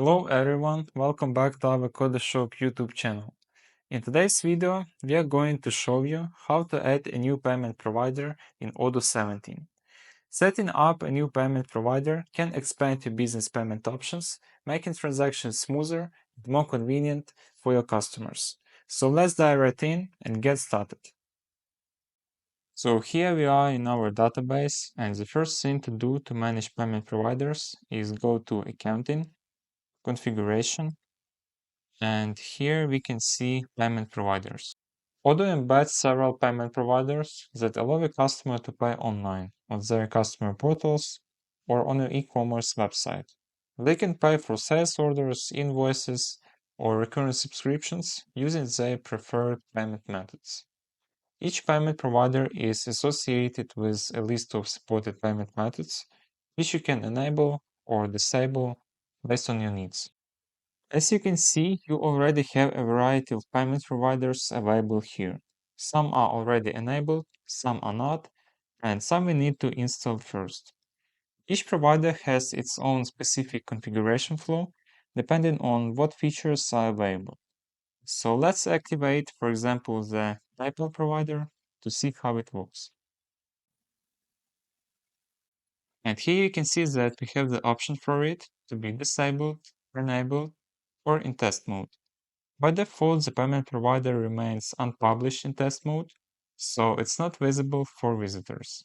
Hello everyone, welcome back to our Code Shop YouTube channel. In today's video, we are going to show you how to add a new payment provider in Odoo 17. Setting up a new payment provider can expand your business payment options, making transactions smoother and more convenient for your customers. So let's dive right in and get started. So here we are in our database, and the first thing to do to manage payment providers is go to Accounting, Configuration, and here we can see payment providers. Odoo embeds several payment providers that allow a customer to pay online on their customer portals or on an e-commerce website. They can pay for sales orders, invoices, or recurring subscriptions using their preferred payment methods. Each payment provider is associated with a list of supported payment methods, which you can enable or disable based on your needs. As you can see, you already have a variety of payment providers available here. Some are already enabled, some are not, and some we need to install first. Each provider has its own specific configuration flow, depending on what features are available. So let's activate, for example, the PayPal provider to see how it works. And here you can see that we have the option for it to be disabled, enabled, or in test mode. By default, the payment provider remains unpublished in test mode, so it's not visible for visitors.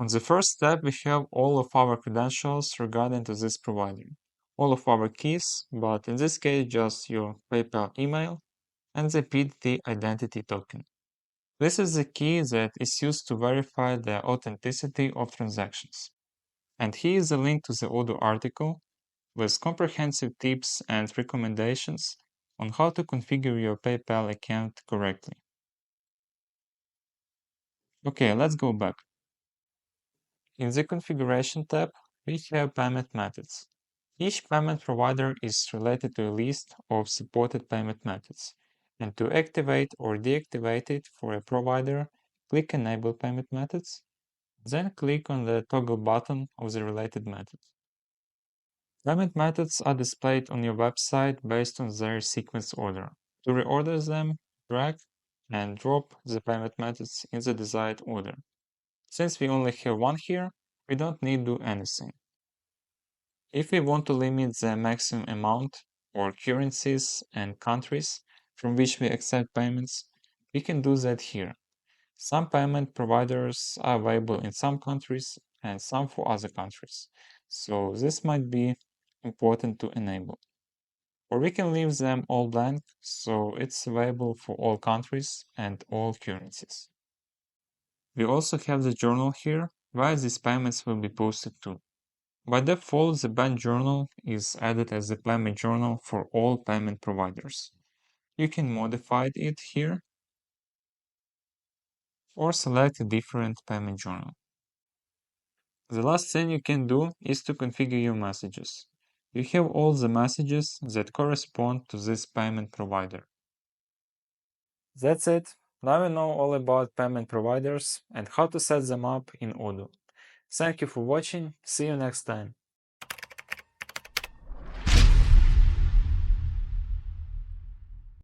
On the first step, we have all of our credentials regarding to this provider, all of our keys, but in this case just your PayPal email and the PDT identity token. This is the key that is used to verify the authenticity of transactions. And here is a link to the Odoo article with comprehensive tips and recommendations on how to configure your PayPal account correctly. Okay, let's go back. In the Configuration tab, we have payment methods. Each payment provider is related to a list of supported payment methods. And to activate or deactivate it for a provider, click Enable Payment Methods, then click on the toggle button of the related method. Payment methods are displayed on your website based on their sequence order. To reorder them, drag and drop the payment methods in the desired order. Since we only have one here, we don't need to do anything. If we want to limit the maximum amount or currencies and countries from which we accept payments, we can do that here. Some payment providers are available in some countries and some for other countries, so this might be important to enable. Or we can leave them all blank, so it's available for all countries and all currencies. We also have the journal here, where these payments will be posted to. By default, the bank journal is added as the payment journal for all payment providers. You can modify it here or select a different payment journal. The last thing you can do is to configure your messages. You have all the messages that correspond to this payment provider. That's it. Now you know all about payment providers and how to set them up in Odoo. Thank you for watching. See you next time.